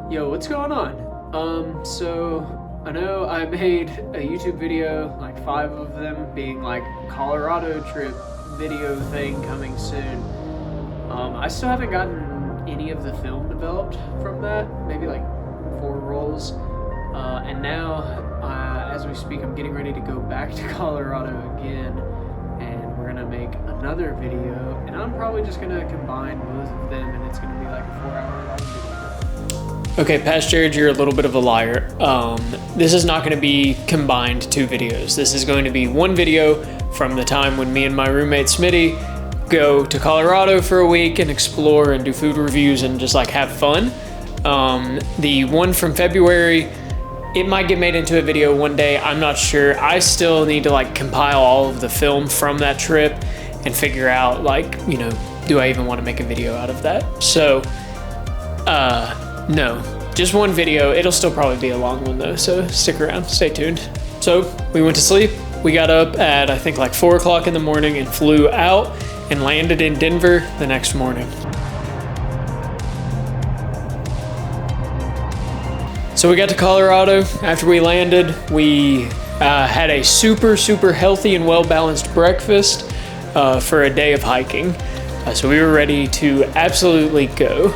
Yo, what's going on? So I know I made a YouTube video, like 5 of them, being like Colorado trip video thing coming soon. I still haven't gotten any of the film developed from that, maybe like 4 rolls. And now, as we speak, I'm getting ready to go back to Colorado again, and we're gonna make another video, and I'm probably just gonna combine both of them, and it's gonna be like a 4-hour long video. Okay, Past Jared, you're a little bit of a liar. This is not going to be combined 2 videos. This is going to be one video from the time when me and my roommate Smitty go to Colorado for a week and explore and do food reviews and just like have fun. The one from February, it might get made into a video one day. I'm not sure. I still need to like compile all of the film from that trip and figure out like, you know, do I even want to make a video out of that? So, no, just one video. It'll still probably be a long one though, so stick around, stay tuned. So we went to sleep. We got up at I think like 4 o'clock in the morning and flew out and landed in Denver the next morning. So we got to Colorado. After we landed, we had a super healthy and well-balanced breakfast for a day of hiking. So we were ready to absolutely go.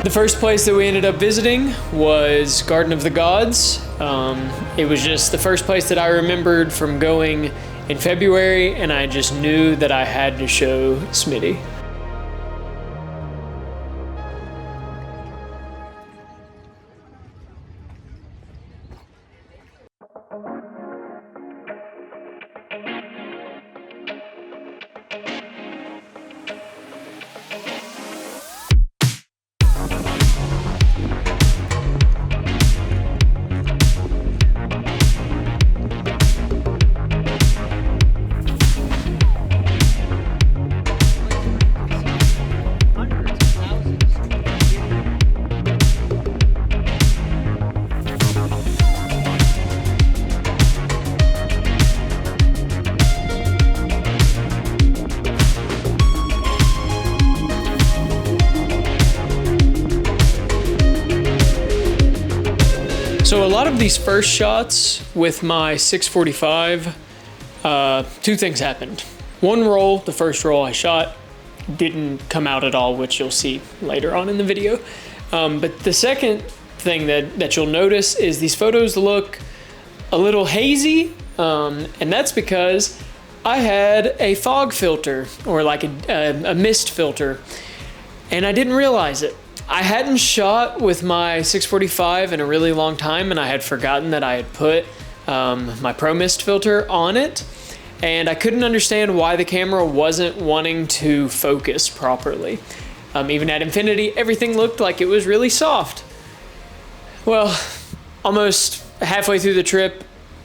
The first place that we ended up visiting was Garden of the Gods. It was just the first place that I remembered from going in February, and I just knew that I had to show Smitty. So a lot of these first shots with my 645, 2 things happened. One roll, the first roll I shot, didn't come out at all, which you'll see later on in the video. But the second thing that you'll notice is these photos look a little hazy, and that's because I had a fog filter, or like a mist filter, and I didn't realize it. I hadn't shot with my 645 in a really long time, and I had forgotten that I had put my Pro Mist filter on it, and I couldn't understand why the camera wasn't wanting to focus properly. Even at infinity, everything looked like it was really soft. Well, almost halfway through the trip,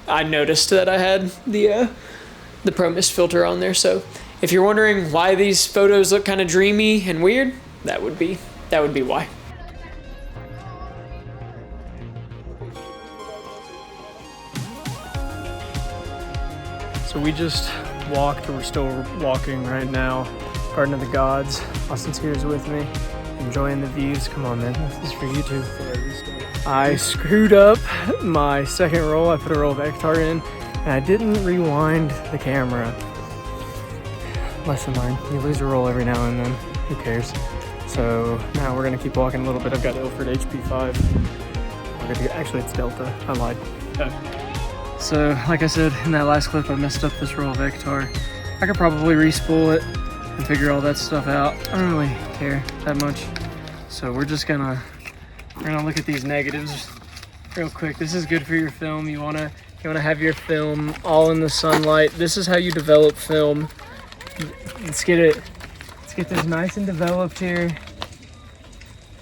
I noticed that I had the Pro Mist filter on there, so if you're wondering why these photos look kind of dreamy and weird, that would be why. So we just walked, or we're still walking right now, Garden of the Gods. Austin's here is with me, enjoying the views. Come on, man, this is for YouTube. I screwed up my second roll. I put a roll of Ektar in, and I didn't rewind the camera. Lesson learned, you lose a roll every now and then, who cares? So now we're gonna keep walking a little bit. I've got Ilford HP5. Actually, it's Delta, I lied. Okay. So, like I said in that last clip, I messed up this roll of Ektar. I could probably re-spool it and figure all that stuff out. I don't really care that much. So we're gonna look at these negatives real quick. This is good for your film. You wanna have your film all in the sunlight. This is how you develop film. Let's get this nice and developed here.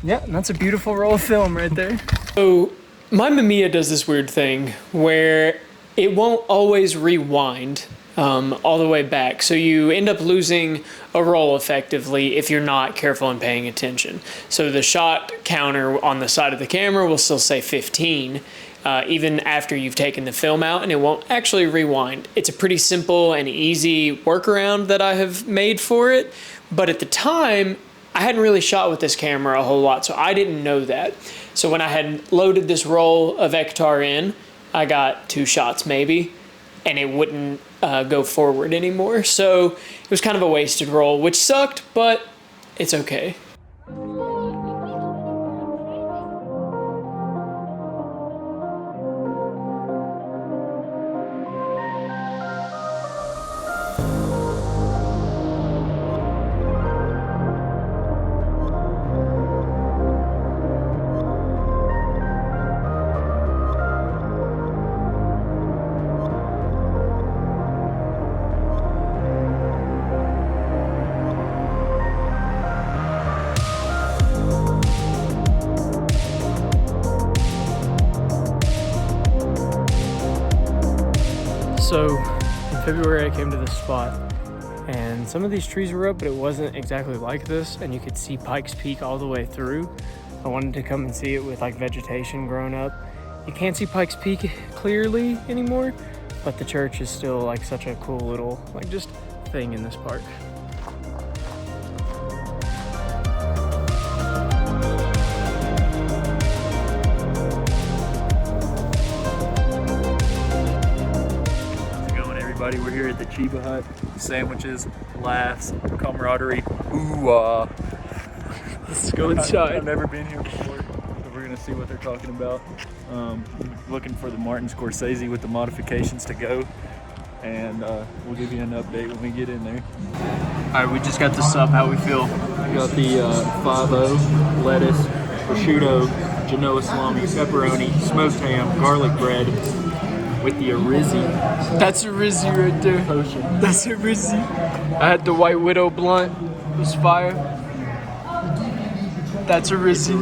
Yeah, and that's a beautiful roll of film right there. So my Mamiya does this weird thing where it won't always rewind all the way back. So you end up losing a roll effectively if you're not careful and paying attention. So the shot counter on the side of the camera will still say 15, even after you've taken the film out, and it won't actually rewind. It's a pretty simple and easy workaround that I have made for it, but at the time, I hadn't really shot with this camera a whole lot, so I didn't know that. So when I had loaded this roll of Ektar in, I got 2 shots maybe, and it wouldn't go forward anymore. So it was kind of a wasted roll, which sucked, but it's okay. So in February I came to this spot and some of these trees were up, but it wasn't exactly like this, and you could see Pikes Peak all the way through. I wanted to come and see it with like vegetation grown up. You can't see Pikes Peak clearly anymore, but the church is still like such a cool little like just thing in this park. We're here at the Chiba Hut. Sandwiches, laughs, camaraderie. Ooh, Let's go inside. I've never been here before, so we're gonna see what they're talking about. Looking for the Martin Scorsese with the modifications to go, and we'll give you an update when we get in there. All right, we just got the sub. How we feel? We got the 5-0, lettuce, prosciutto, Genoa salami, pepperoni, smoked ham, garlic bread, with the Arizzi. That's a Rizzy right there. Potion. That's a Rizzy. I had the White Widow blunt. It was fire. That's a Rizzy.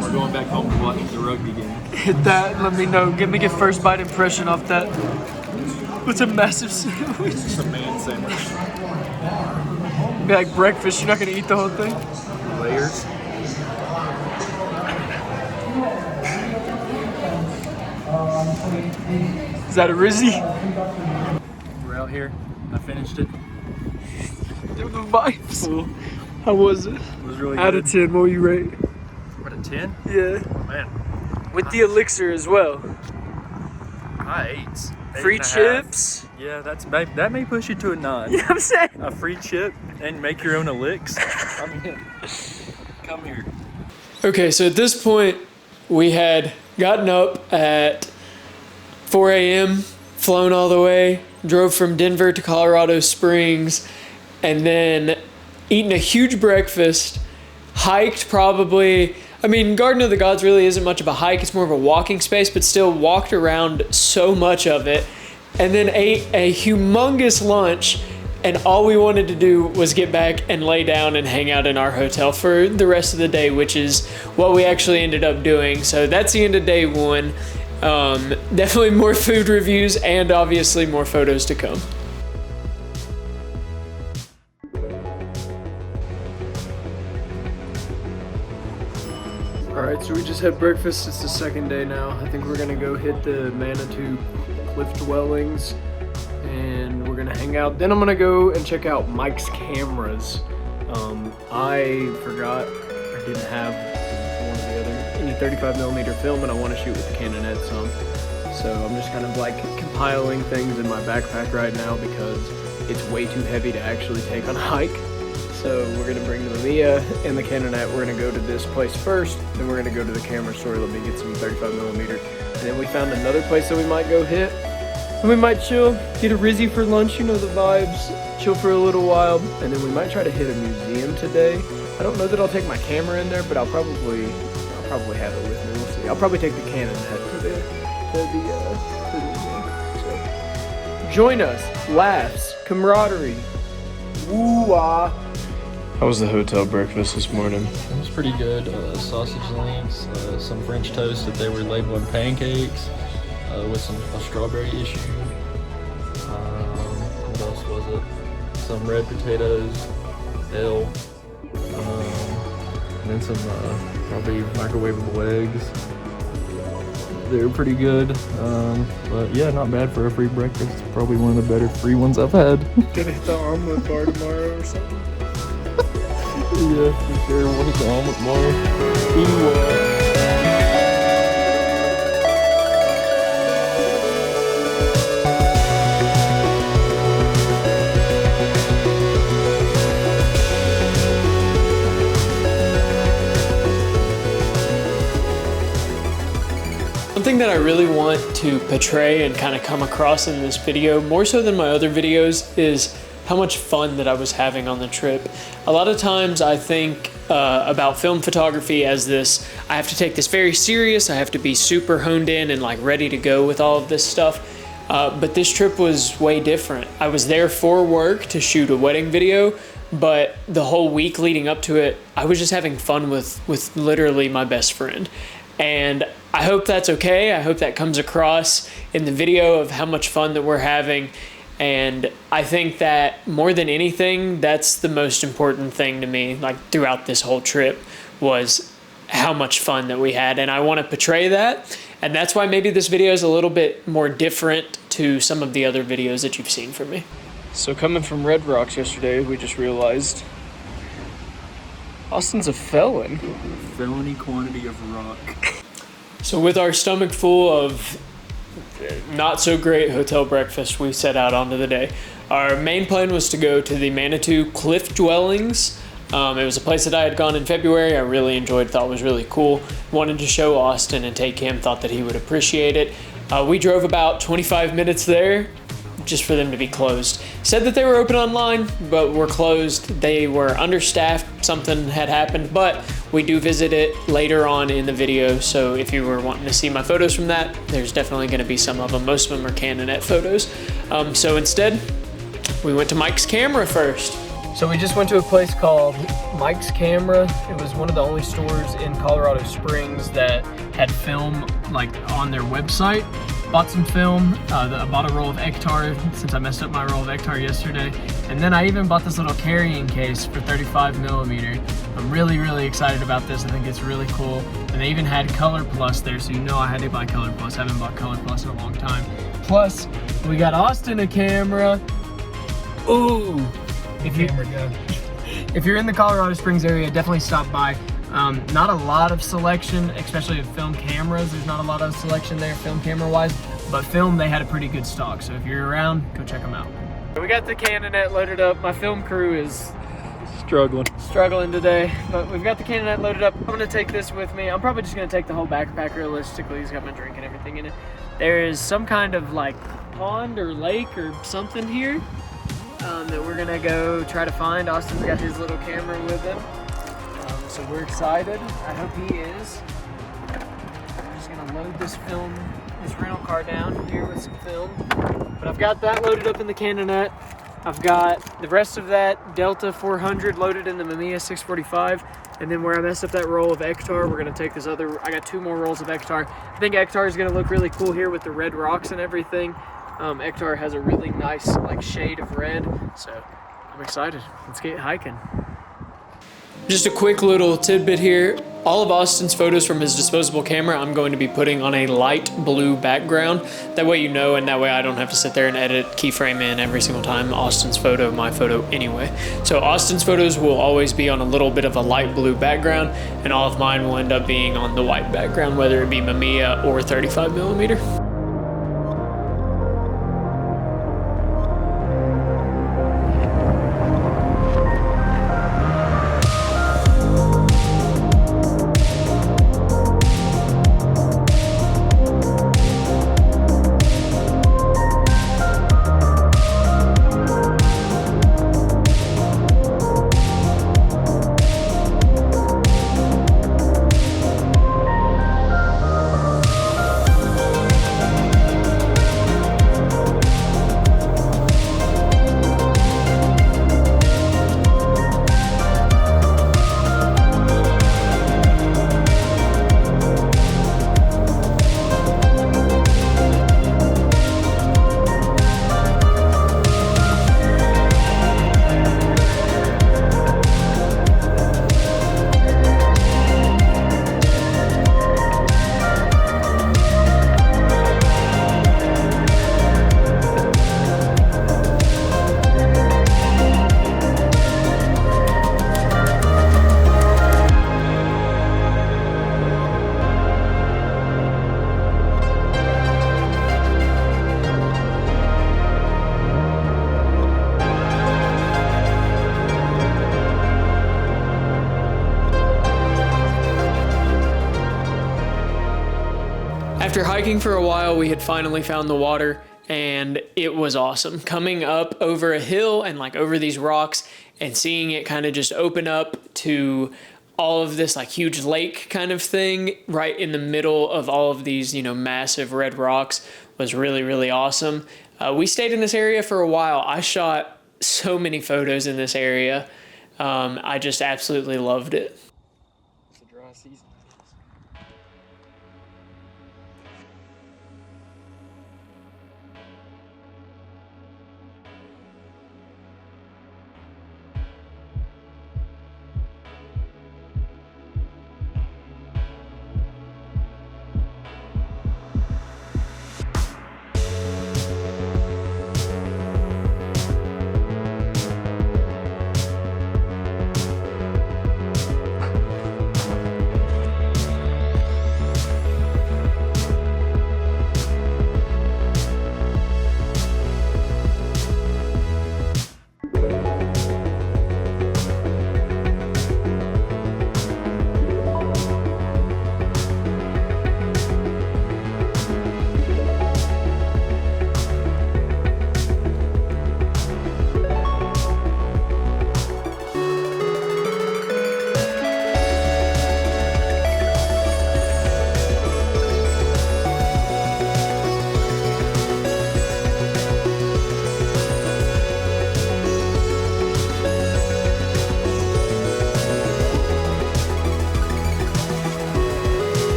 We're going back home to watch the rugby game. Hit that and let me know. Get me a first bite impression off that. What's a massive sandwich? It's a man sandwich. Be like breakfast. You're not gonna eat the whole thing? Layers. Is that a Rizzy? We're out here. I finished it. Dude, the vibes. Cool. How was it? It was really Out good. of 10, what will you rate? What, a 10? Yeah. Man. With the elixir as well. I 8. Free chips. Yeah, that may push you to a 9. You know what I'm saying? A free chip and make your own elix. I'm in. Come here. Okay, so at this point, we had gotten up at 4 a.m., flown all the way, drove from Denver to Colorado Springs, and then eaten a huge breakfast, hiked probably. I mean, Garden of the Gods really isn't much of a hike. It's more of a walking space, but still walked around so much of it, and then ate a humongous lunch, and all we wanted to do was get back and lay down and hang out in our hotel for the rest of the day, which is what we actually ended up doing. So that's the end of day 1. Definitely more food reviews and obviously more photos to come. Alright, so we just had breakfast. It's the second day now. I think we're gonna go hit the Manitou Cliff Dwellings and we're gonna hang out. Then I'm gonna go and check out Mike's cameras. I forgot I didn't have one or the other any 35mm film, and I want to shoot with the Canonet some. So I'm just kind of like compiling things in my backpack right now because it's way too heavy to actually take on a hike. So we're gonna bring the Mamiya and the Canonet. We're gonna go to this place first, then we're gonna go to the camera store. Let me get some 35mm, and then we found another place that we might go hit. And we might chill, get a Rizzy for lunch, you know the vibes, chill for a little while, and then we might try to hit a museum today. I don't know that I'll take my camera in there, but I'll probably have it with me. We'll see. I'll probably take the Canon to the museum. So join us, laughs, camaraderie, woo-ah. How was the hotel breakfast this morning? It was pretty good. Sausage links, some French toast that they were labeling pancakes, with a strawberry issue. What else was it? Some red potatoes, and then some probably microwavable eggs. They're pretty good. But yeah, not bad for a free breakfast. Probably one of the better free ones I've had. Gonna hit the omelet bar tomorrow or something. Yeah, for sure. We'll hit the omelet bar. Something that I really want to portray and kind of come across in this video, more so than my other videos, is how much fun that I was having on the trip. A lot of times I think about film photography as this, I have to take this very serious, I have to be super honed in and like ready to go with all of this stuff. But this trip was way different. I was there for work to shoot a wedding video, but the whole week leading up to it, I was just having fun with literally my best friend. And I hope that's okay. I hope that comes across in the video of how much fun that we're having. And I think that more than anything, that's the most important thing to me, like throughout this whole trip, was how much fun that we had. And I want to portray that. And that's why maybe this video is a little bit more different to some of the other videos that you've seen from me. So coming from Red Rocks yesterday, we just realized Austin's a felon. Felony quantity of rock. So with our stomach full of not so great hotel breakfast, we set out onto the day. Our main plan was to go to the Manitou Cliff Dwellings. It was a place that I had gone in February. I really enjoyed, thought was really cool. Wanted to show Austin and take him, thought that he would appreciate it. We drove about 25 minutes there just for them to be closed. Said that they were open online, but were closed. They were understaffed, something had happened, but we do visit it later on in the video, so if you were wanting to see my photos from that, there's definitely gonna be some of them. Most of them are Canonet photos. So instead, we went to Mike's Camera first. So we just went to a place called Mike's Camera. It was one of the only stores in Colorado Springs that had film like on their website. Bought some film, I bought a roll of Ektar since I messed up my roll of Ektar yesterday. And then I even bought this little carrying case for 35 millimeter. I'm really, really excited about this. I think it's really cool. And they even had Color Plus there, so you know I had to buy Color Plus. I haven't bought Color Plus in a long time. Plus, we got Austin a camera. Ooh! If you're in the Colorado Springs area, definitely stop by. Not a lot of selection, especially of film cameras. There's not a lot of selection there, film camera wise, but film, they had a pretty good stock. So if you're around, go check them out. We got the Canonet loaded up. My film crew is struggling today, but we've got the Canonet loaded up. I'm gonna take this with me. I'm probably just gonna take the whole backpack realistically. He's got my drink and everything in it. There is some kind of like pond or lake or something here that we're gonna go try to find. Austin's got his little camera with him. So we're excited. I hope he is. I'm just gonna load this rental car down here with some film. But I've got that loaded up in the Canonet. I've got the rest of that Delta 400 loaded in the Mamiya 645. And then where I messed up that roll of Ektar, we're gonna take this other, I got 2 more rolls of Ektar. I think Ektar is gonna look really cool here with the red rocks and everything. Ektar has a really nice like shade of red. So I'm excited. Let's get hiking. Just a quick little tidbit here. All of Austin's photos from his disposable camera, I'm going to be putting on a light blue background. That way you know, and that way I don't have to sit there and edit, keyframe in every single time Austin's photo, my photo anyway. So Austin's photos will always be on a little bit of a light blue background, and all of mine will end up being on the white background, whether it be Mamiya or 35 millimeter. After hiking for a while, we had finally found the water, and it was awesome. Coming up over a hill and like over these rocks and seeing it kind of just open up to all of this like huge lake kind of thing right in the middle of all of these, you know, massive red rocks was really, really awesome. We stayed in this area for a while. I shot so many photos in this area. I just absolutely loved it. It's a dry season.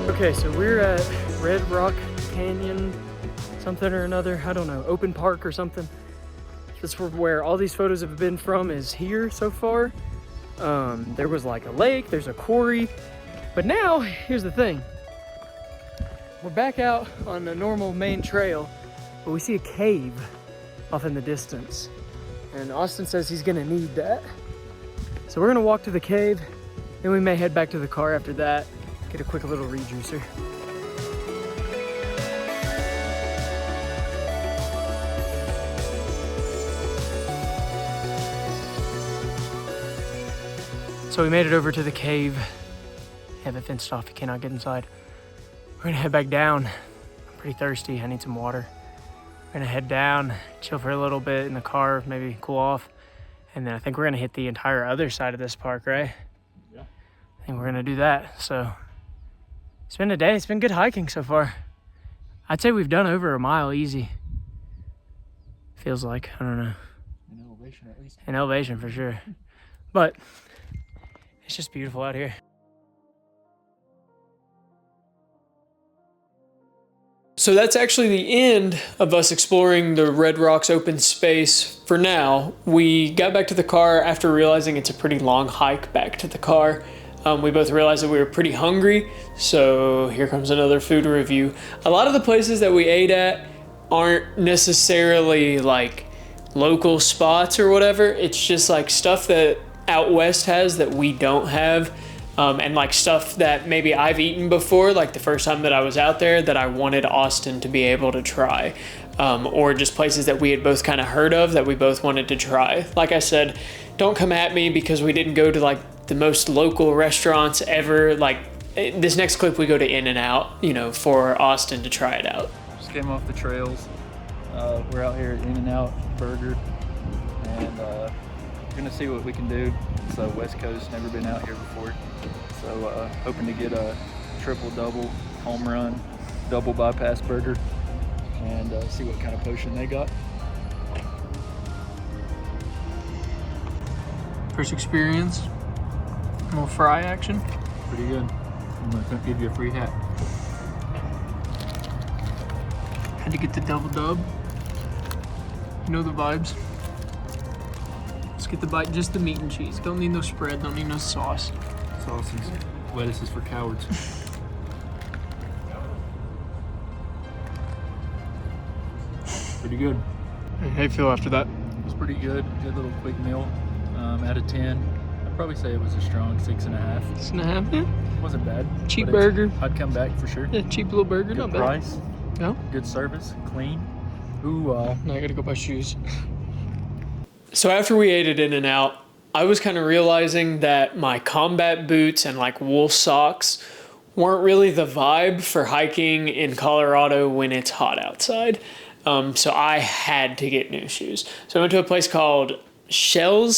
Okay, so we're at Red Rock Canyon, something or another. I don't know, open park or something. That's where all these photos have been from, is here so far. There was like a lake, there's a quarry. But now, here's the thing. We're back out on the normal main trail, but we see a cave off in the distance. And Austin says he's gonna need that. So we're gonna walk to the cave, then we may head back to the car after that, get a quick little rejuicer. So we made it over to the cave. Have it fenced off, you cannot get inside. We're gonna head back down. I'm pretty thirsty, I need some water. We're gonna head down, chill for a little bit in the car, maybe cool off. And then I think we're gonna hit the entire other side of this park, right? Yeah. I think we're gonna do that. So it's been a day, it's been good hiking so far. I'd say we've done over a mile easy. Feels like, I don't know. In elevation at least. In elevation for sure. But it's just beautiful out here. So that's actually the end of us exploring the Red Rocks open space for now. We got back to the car after realizing it's a pretty long hike back to the car. We both realized that we were pretty hungry, so here comes another food review. A lot of the places that we ate at aren't necessarily like local spots or whatever. It's just like stuff that out west has that we don't have. And like stuff that maybe I've eaten before, like the first time that I was out there, that I wanted Austin to be able to try. Or just places that we had both kind of heard of that we both wanted to try. Like I said, don't come at me because we didn't go to like the most local restaurants ever. Like this next clip we go to In-N-Out, you know, for Austin to try it out. Just came off the trails. We're out here at In-N-Out Burger, and gonna see what we can do. It's West Coast, never been out here before. So hoping to get a triple-double home run, double bypass burger, and see what kind of potion they got. First experience, a little fry action. Pretty good. I'm gonna give you a free hat. Had to get the double dub. You know the vibes. Let's get the bite, just the meat and cheese. Don't need no spread, don't need no sauce. Sauce and lettuce is for cowards. Pretty good. How you feel after that? It was pretty good. Good little quick meal. Out of 10, I'd probably say it was a strong 6.5. 6.5, yeah. Wasn't bad. Cheap but burger. I'd come back for sure. Yeah, cheap little burger, Good not bad. price. No? Good service. Clean. Ooh, Now I gotta go buy shoes. So after we ate at In-N-Out, I was kind of realizing that my combat boots and like wool socks weren't really the vibe for hiking in Colorado when it's hot outside. So I had to get new shoes. So I went to a place called Shields,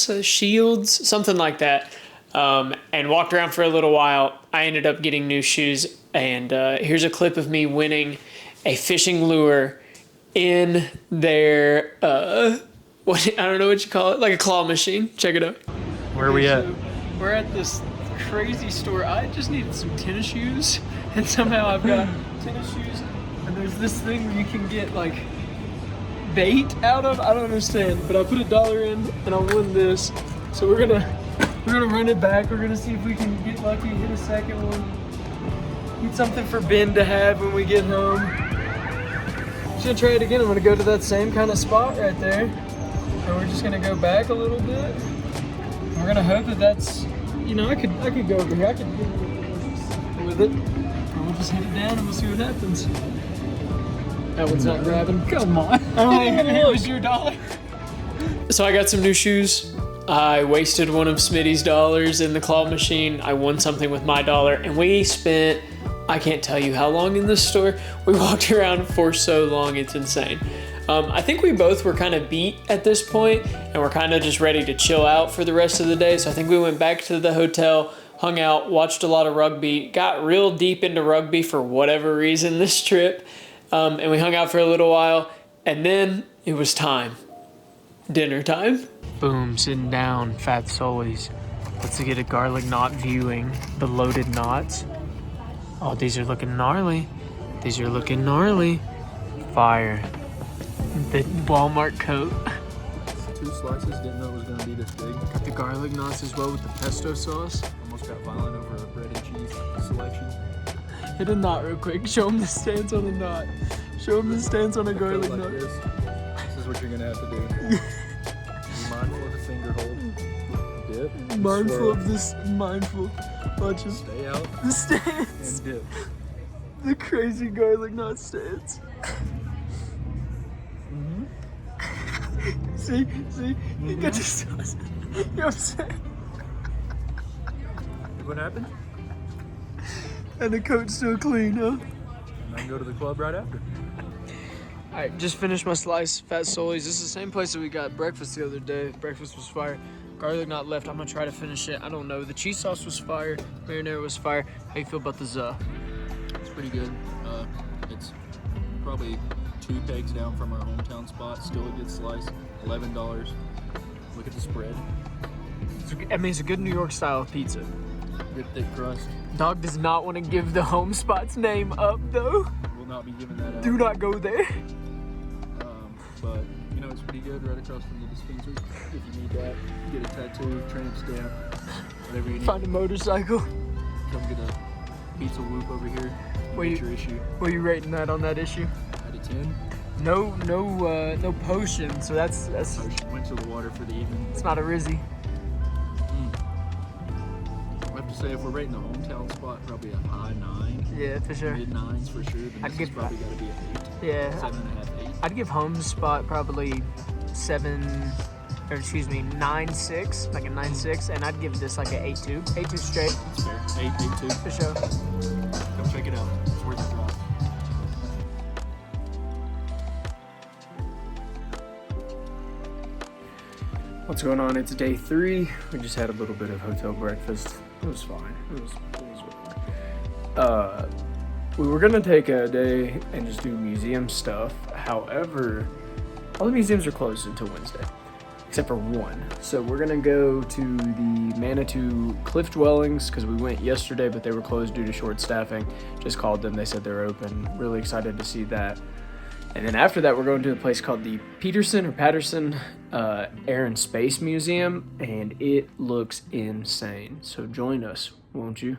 something like that, and walked around for a little while. I ended up getting new shoes, and here's a clip of me winning a fishing lure in their, I don't know what you call it, like a claw machine. Check it out. where are we at? So we're at this crazy store. I just needed some tennis shoes, and somehow I've got tennis shoes, and there's this thing where you can get like bait out of. I don't understand, but I put $1 in and I won this. So we're gonna run it back. We're gonna see if we can get lucky, hit a second one, get something for Ben to have when we get home. Just gonna try it again. I'm gonna go to that same kind of spot right there, and we're just gonna go back a little bit. We're gonna hope that that's, you know, I could go over here. I could get with it. And we'll just hit it down and we'll see what happens. That one's not grabbing. Come on. It was your $1. So I got some new shoes. I wasted one of Smitty's dollars in the claw machine. I won something with my $1, and we spent, I can't tell you how long in this store. We walked around for so long, it's insane. I think we both were kind of beat at this point, and we're kind of just ready to chill out for the rest of the day. So I think we went back to the hotel, hung out, watched a lot of rugby, got real deep into rugby for whatever reason this trip. And we hung out for a little while, and then it was time. Dinner time. Boom, sitting down, Fat Sully's. Let's get a garlic knot viewing the loaded knots. Oh, these are looking gnarly. These are looking gnarly. Fire. The Walmart coat. 2 slices, didn't know it was going to be this big. Got the garlic knots as well with the pesto sauce. Almost got violent over a bread and cheese selection. Hit a knot real quick. Show them the stance on a knot. Show them the stance on a garlic Like knot. this is what you're going to have to do. Be mindful of the finger hold. Dip. Mindful swirl. of this. Mindful. Watch him. Stay out The stance. and dip. The crazy garlic knot stance. See? You got your sauce. You know what I'm saying? What happened? And the coat's still clean, huh? And I can go to the club right after. Alright, just finished my slice, Fat Sully's. This is the same place that we got breakfast the other day. Breakfast was fire. Garlic knot left. I'm gonna try to finish it. I don't know. The cheese sauce was fire. Marinara was fire. How you feel about the za? It's pretty good. It's probably 2 pegs down from our hometown spot. Still a good slice. $11. Look at the spread. I mean, it's a good New York style pizza. Good thick crust. Dog does not want to give the home spot's name up, though. Will not be giving that up. Do not go there. But you know, it's pretty good right across from the dispensary. If you need that, get a tattoo, tramp stamp, whatever you need. Find a motorcycle. Come get a pizza whoop over here. What You you- get your issue. What are you rating that on that issue? Out of 10. No potion. So that's Ocean went to the water for the evening. it's not a Rizzy. I have to say, if we're rating the hometown spot, probably a high 9. Yeah, for sure. Mid 9s for sure. Then I'd this give has probably got to be an 8. Yeah, 7.5, 8. I'd give home spot probably 9.6, like a 9.6, and I'd give this like an 8.2. 8.2 straight, That's fair. 8, 8, 2. for sure. Come check it out. It's worth the drive. What's going on? It's day 3. We just had a little bit of hotel breakfast. It was fine. It was fine. We were gonna take a day and just do museum stuff. However, all the museums are closed until Wednesday, except for one. So we're gonna go to the Manitou Cliff Dwellings because we went yesterday, but they were closed due to short staffing. Just called them. They said they're open. Really excited to see that. And then after that, we're going to a place called the Patterson Air and Space Museum, and it looks insane. So join us, won't you?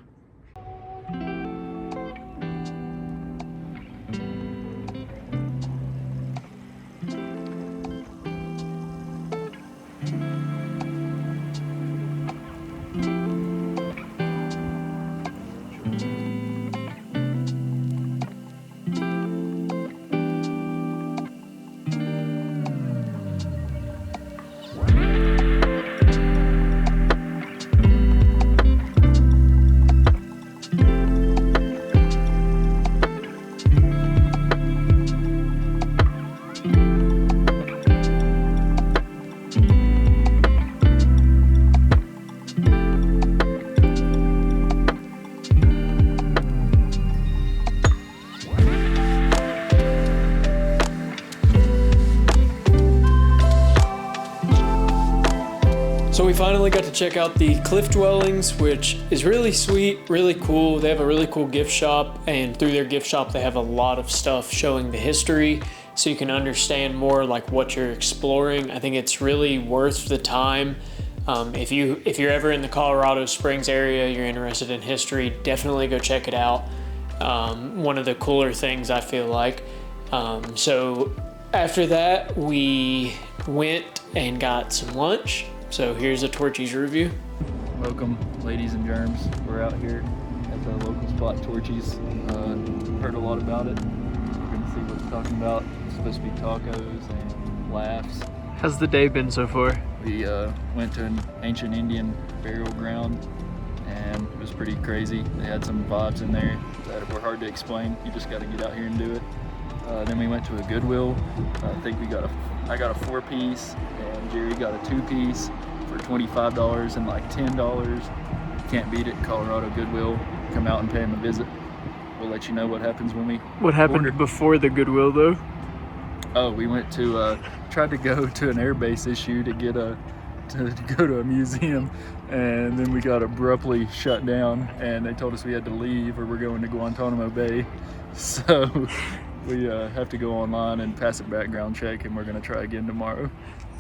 So we finally got to check out the Cliff Dwellings, which is really sweet, really cool. They have a really cool gift shop, and through their gift shop they have a lot of stuff showing the history so you can understand more like what you're exploring. I think it's really worth the time. If you're ever in the Colorado Springs area, you're interested in history, definitely go check it out. One of the cooler things, I feel like. So after that, we went and got some lunch. So here's a Torchy's review. Welcome, ladies and germs. We're out here at the local spot, Torchy's. Heard a lot about it. We're gonna see what it's talking about. It's supposed to be tacos and laughs. How's the day been so far? We went to an ancient Indian burial ground, and it was pretty crazy. They had some vibes in there that were hard to explain. You just got to get out here and do it. Then we went to a Goodwill. I think I got a 4-piece, and Jerry got a 2-piece for $25 and like $10. Can't beat it. Colorado Goodwill. Come out and pay him a visit. We'll let you know what happens when we. What happened order. before the Goodwill though? Oh, we went to tried to go to an airbase issue to get to go to a museum, and then we got abruptly shut down, and they told us we had to leave or we're going to Guantanamo Bay. So we have to go online and pass a background check, and we're going to try again tomorrow.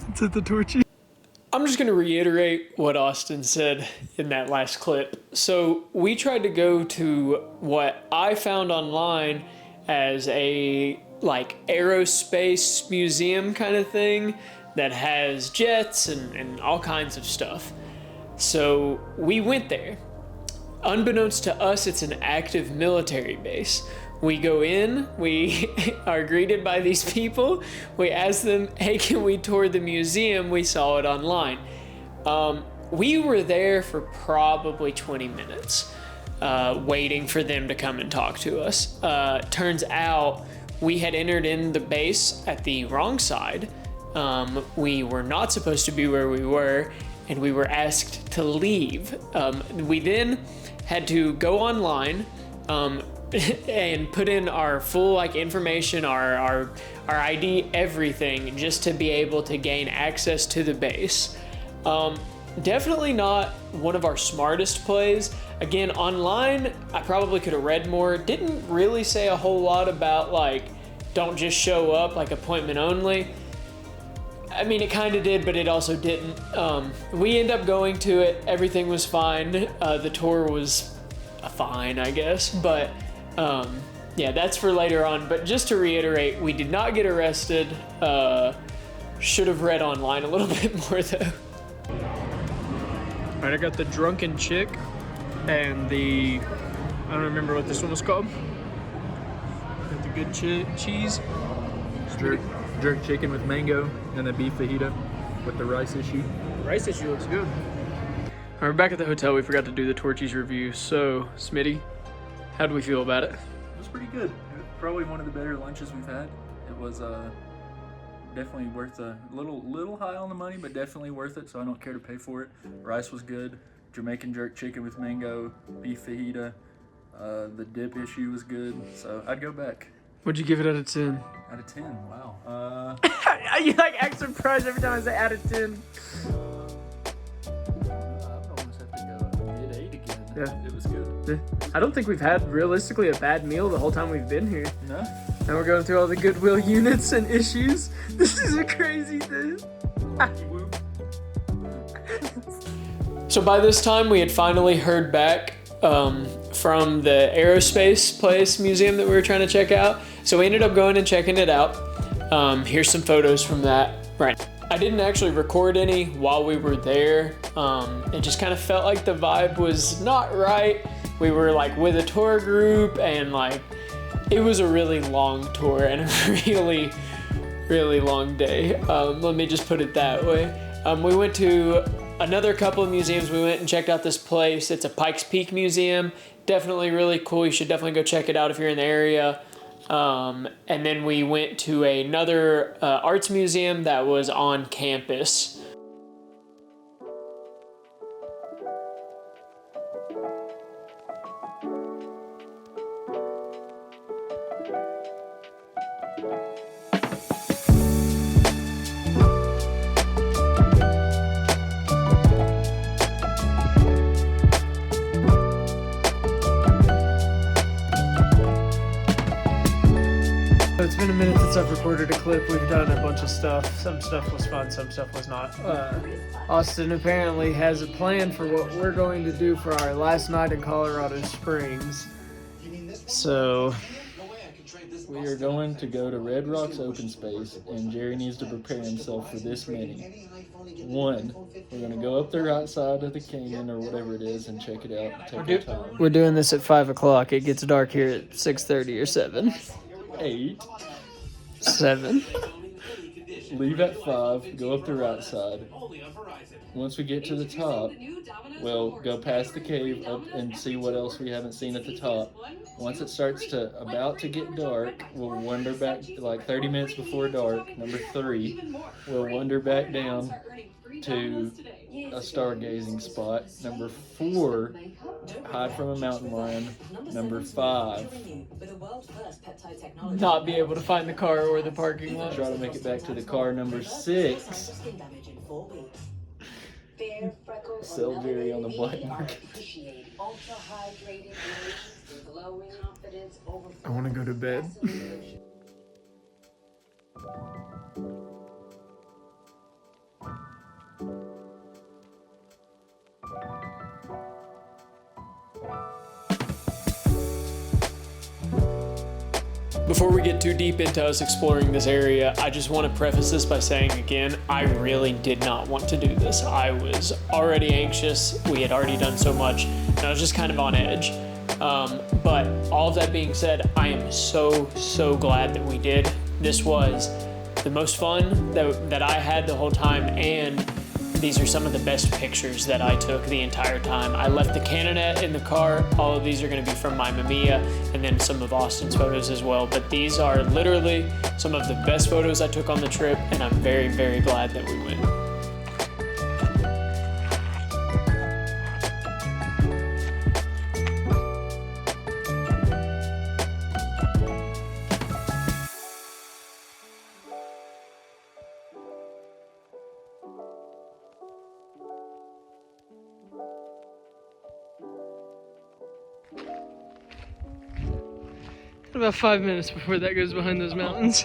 It's at the Torchy. I'm just going to reiterate what Austin said in that last clip. So we tried to go to what I found online as a like aerospace museum kind of thing that has jets and all kinds of stuff. So we went there. Unbeknownst to us, it's an active military base. We go in, we are greeted by these people. We ask them, hey, can we tour the museum? We saw it online. We were there for probably 20 minutes waiting for them to come and talk to us. Turns out we had entered in the base at the wrong side. We were not supposed to be where we were, and we were asked to leave. We then had to go online and put in our full like information, our ID, everything, just to be able to gain access to the base. Definitely not one of our smartest plays. Again, online, I probably could have read more. Didn't really say a whole lot about like, don't just show up, like appointment only. I mean, it kind of did, but it also didn't. We ended up going to it. Everything was fine. The tour was fine, I guess. But yeah, that's for later on. But just to reiterate, we did not get arrested. Should have read online a little bit more though. All right, I got the drunken chick and the, I don't remember what this one was called. Got the good cheese. Jerk chicken with mango and the beef fajita with the rice issue. Rice issue looks good. All right, we're back at the hotel. We forgot to do the Torchy's review. So, Smitty, how do we feel about it? It was pretty good. Probably one of the better lunches we've had. It was definitely worth a little high on the money, but definitely worth it, so I don't care to pay for it. Rice was good. Jamaican jerk chicken with mango, beef fajita. The dip issue was good, so I'd go back. What'd you give it out of 10? Out of 10, wow. You like act surprised every time I say out of 10. I almost have to go mid-8 again. Yeah. It was good. I don't think we've had realistically a bad meal the whole time we've been here. No? Now we're going through all the Goodwill units and issues. This is a crazy thing. So by this time, we had finally heard back from the aerospace place museum that we were trying to check out. So we ended up going and checking it out. Here's some photos from that. Right. I didn't actually record any while we were there. It just kind of felt like the vibe was not right. We were like with a tour group, and like it was a really long tour and a really, really long day. Let me just put it that way. We went to another couple of museums. We went and checked out this place. It's a Pikes Peak museum. Definitely really cool. You should definitely go check it out if you're in the area. And then we went to another arts museum that was on campus. It's been a minute since I've recorded a clip. We've done a bunch of stuff. Some stuff was fun, some stuff was not. Austin apparently has a plan for what we're going to do for our last night in Colorado Springs. So We are going to go to Red Rocks Open Space, and Jerry needs to prepare himself for this many. One, we're going to go up the right side of the canyon or whatever it is and check it out and take our time. we're doing this at 5 o'clock. It gets dark here at 6:30 or 7. 8, 7. leave at 5, go up the right side. Once we get to the top, we'll go past the cave up and see what else we haven't seen at the top. Once it starts to about to get dark, we'll wander back like 30 minutes before dark. Number 3, we'll wander back down to a stargazing spot. Number 4, hide from a mountain lion. Number 5, Not be able to find the car or the parking lot. try to make it back to the car. Number 6, sell Jerry on the black market. I want to go to bed. Before we get too deep into us exploring this area, I just want to preface this by saying again, I really did not want to do this. I was already anxious. We had already done so much, and I was just kind of on edge. But all of that being said, I am so glad that we did. This was the most fun that I had the whole time, and these are some of the best pictures that I took the entire time. I left the Canonet in the car. All of these are going to be from my Mamiya, and then some of Austin's photos as well. But these are literally some of the best photos I took on the trip, and I'm very glad that we went. About 5 minutes before that goes behind those mountains.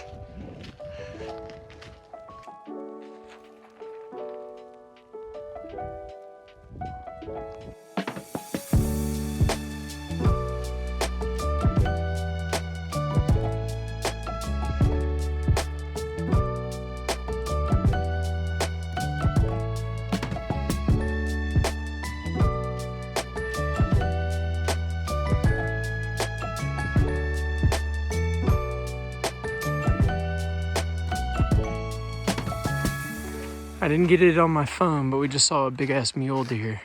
I didn't get it on my phone, but we just saw a big ass mule deer.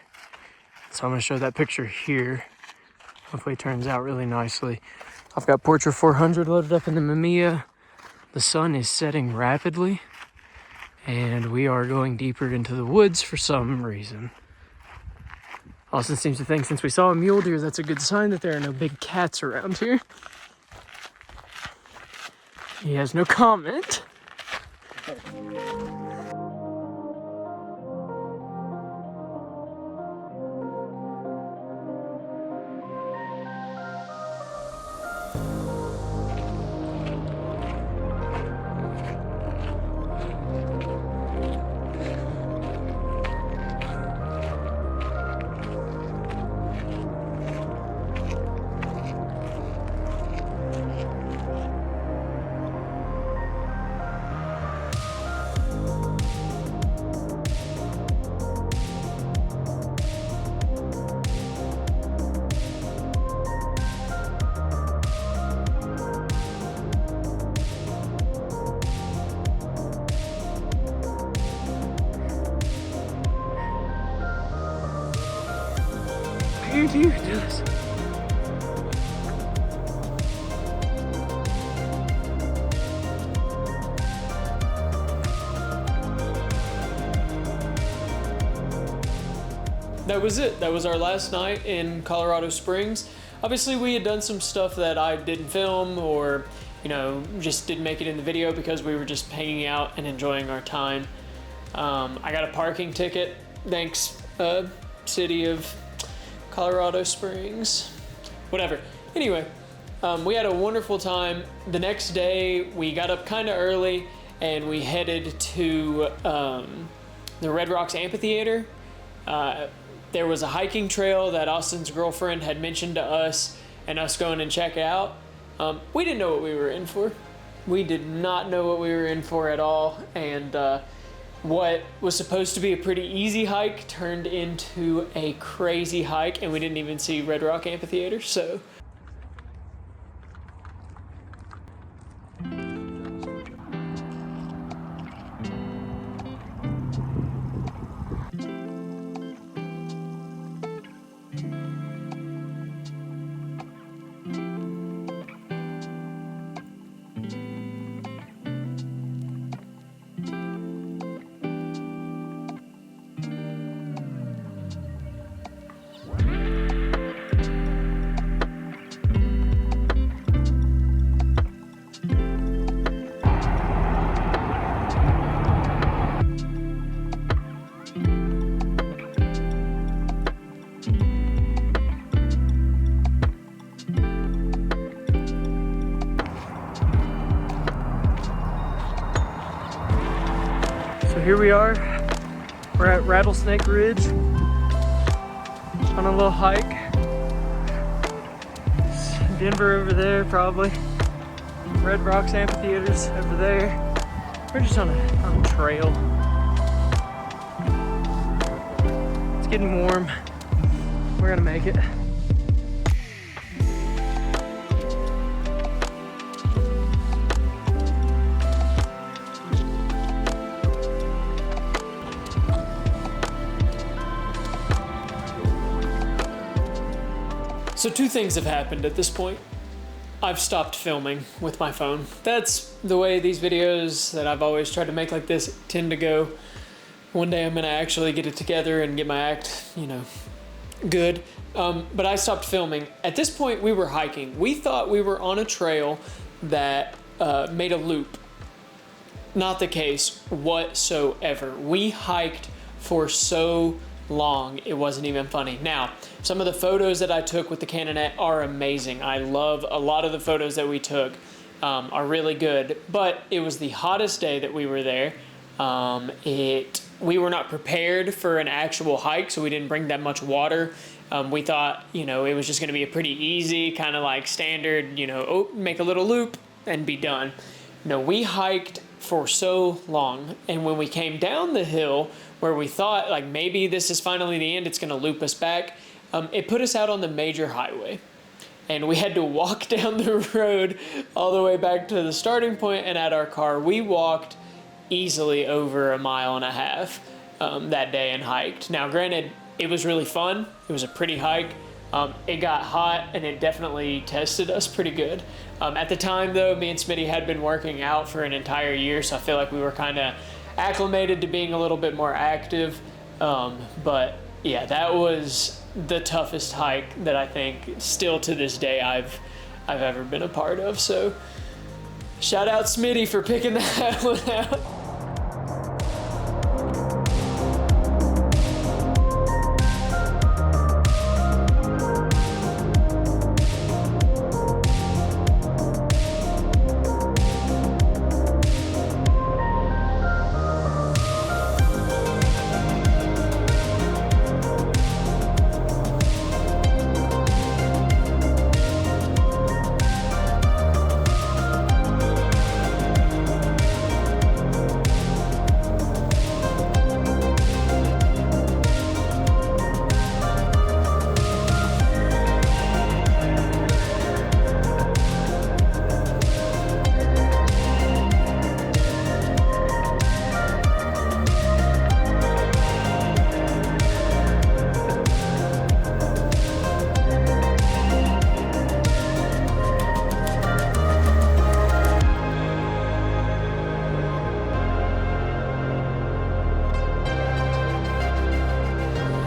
So I'm gonna show that picture here. Hopefully it turns out really nicely. I've got Portra 400 loaded up in the Mamiya. The sun is setting rapidly, and we are going deeper into the woods for some reason. Austin seems to think since we saw a mule deer, that's a good sign that there are no big cats around here. He has no comment. Dude, do this. That was it. That was our last night in Colorado Springs. Obviously, we had done some stuff that I didn't film or, you know, just didn't make it in the video because we were just hanging out and enjoying our time. I got a parking ticket. Thanks, city of Colorado Springs. Whatever. Anyway, we had a wonderful time. The next day, we got up kind of early and we headed to the Red Rocks Amphitheater. There was a hiking trail that Austin's girlfriend had mentioned to us and us going and check out. We didn't know what we were in for. We did not know what we were in for at all. And what was supposed to be a pretty easy hike turned into a crazy hike, and we didn't even see Red Rock Amphitheater, so. So here we are, we're at Rattlesnake Ridge on a little hike. It's Denver over there probably, Red Rocks Amphitheater's over there. We're just on a trail. It's getting warm, we're gonna make it. So two things have happened at this point. I've stopped filming with my phone. That's the way these videos that I've always tried to make like this tend to go. One day I'm gonna actually get it together and get my act, you know, good. But I stopped filming. At this point we were hiking. We thought we were on a trail that made a loop. Not the case whatsoever. We hiked for so long, it wasn't even funny. Now, some of the photos that I took with the Canonet are amazing. I love a lot of the photos that we took, are really good, but it was the hottest day that we were there. We were not prepared for an actual hike, so we didn't bring that much water. We thought, you know, it was just gonna be a pretty easy, kind of like standard, you know, make a little loop and be done. No, we hiked for so long, and when we came down the hill where we thought like maybe this is finally the end, it's gonna loop us back, it put us out on the major highway. And we had to walk down the road all the way back to the starting point and at our car. We walked easily over 1.5 miles that day and hiked. Now granted, it was really fun. It was a pretty hike. It got hot and it definitely tested us pretty good. At the time though, me and Smitty had been working out for an entire year, so I feel like we were kind of acclimated to being a little bit more active. But yeah, that was the toughest hike that I think still to this day I've ever been a part of. So shout out Smitty for picking that one out.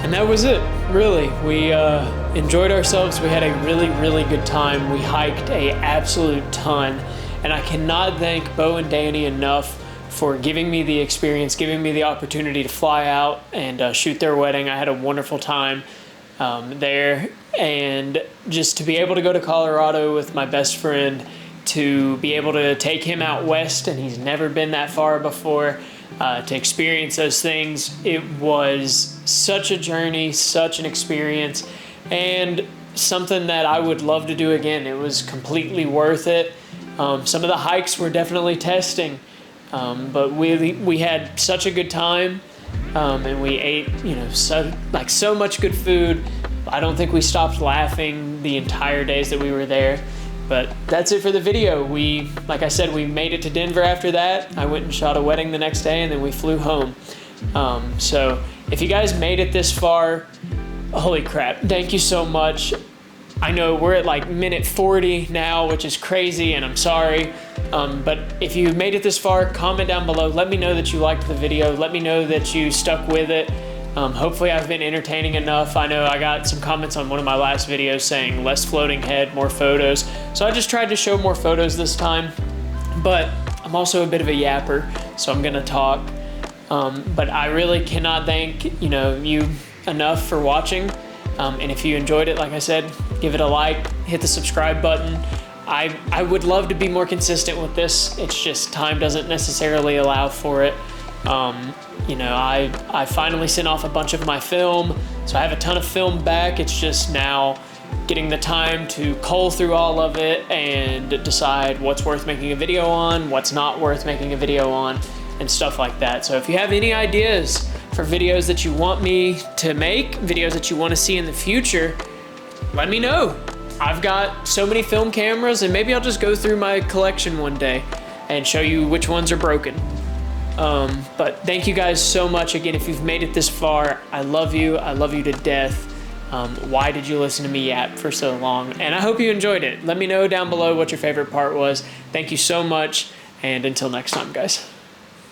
And that was it, really. We enjoyed ourselves. We had a really, really good time. We hiked a absolute ton. And I cannot thank Bo and Danny enough for giving me the experience, giving me the opportunity to fly out and shoot their wedding. I had a wonderful time there. And just to be able to go to Colorado with my best friend, to be able to take him out west, and he's never been that far before, to experience those things. It was such a journey, such an experience, and something that I would love to do again. It was completely worth it. Some of the hikes were definitely testing, but we had such a good time, and we ate, so much good food. I don't think we stopped laughing the entire days that we were there. But that's it for the video. Like I said, we made it to Denver after that. I went and shot a wedding the next day, and then we flew home. So if you guys made it this far, holy crap, thank you so much. I know we're at like minute 40 now, which is crazy, and I'm sorry. But if you made it this far, comment down below. Let me know that you liked the video. Let me know that you stuck with it. Hopefully I've been entertaining enough. I know I got some comments on one of my last videos saying less floating head, more photos. So I just tried to show more photos this time, but I'm also a bit of a yapper, so I'm gonna talk. But I really cannot thank you enough for watching. And if you enjoyed it, like I said, give it a like, hit the subscribe button. I would love to be more consistent with this. It's just time doesn't necessarily allow for it. I finally sent off a bunch of my film, so I have a ton of film back. It's just now getting the time to cull through all of it and decide what's worth making a video on, what's not worth making a video on, and stuff like that. So if you have any ideas for videos that you want me to make, videos that you want to see in the future, let me know. I've got so many film cameras, and maybe I'll just go through my collection one day and show you which ones are broken. But thank you guys so much. Again, if you've made it this far, I love you. I love you to death. Why did you listen to me yap for so long? And I hope you enjoyed it. Let me know down below what your favorite part was. Thank you so much. And until next time, guys.